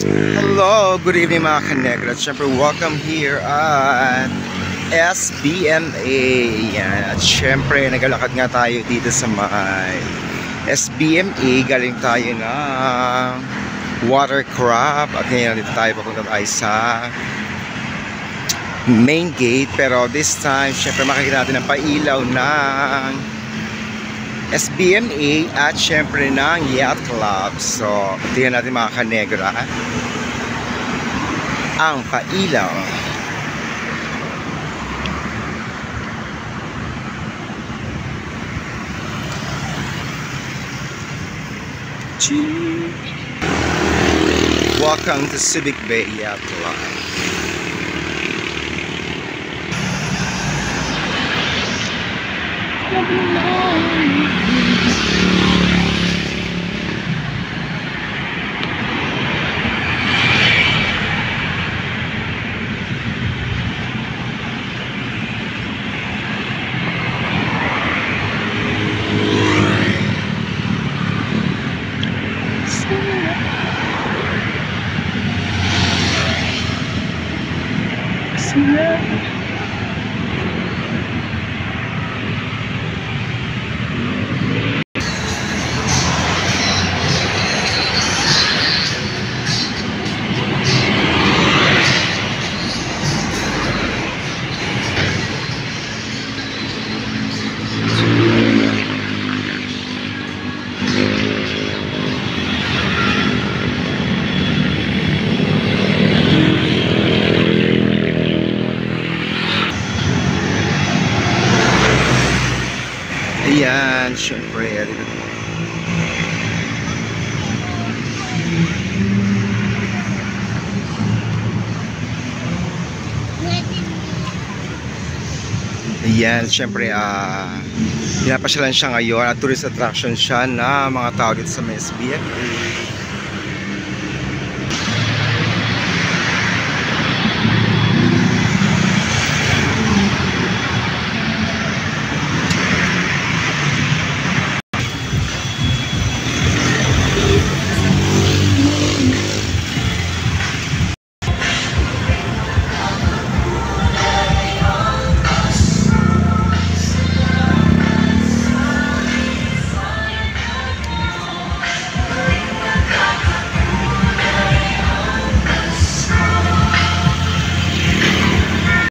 Hello, good evening mga kanegra. Siyempre, welcome here at SBMA. Yan. At siyempre, nagalakad nga tayo dito sa may SBMA. Galing tayo ng watercraft. At ngayon, dito tayo papunta tayo sa main gate. Pero this time, siyempre, makikita natin ang pailaw ng SBMA at syempre ng Yacht Club. So, tingnan natin mga kanegra ang pailaw. Welcome to Subic Bay Yacht Club. Ayan, syempre. Ayan, syempre, pinapasyalan siya ngayon at tourist attraction siya na mga tao dito sa SBMA.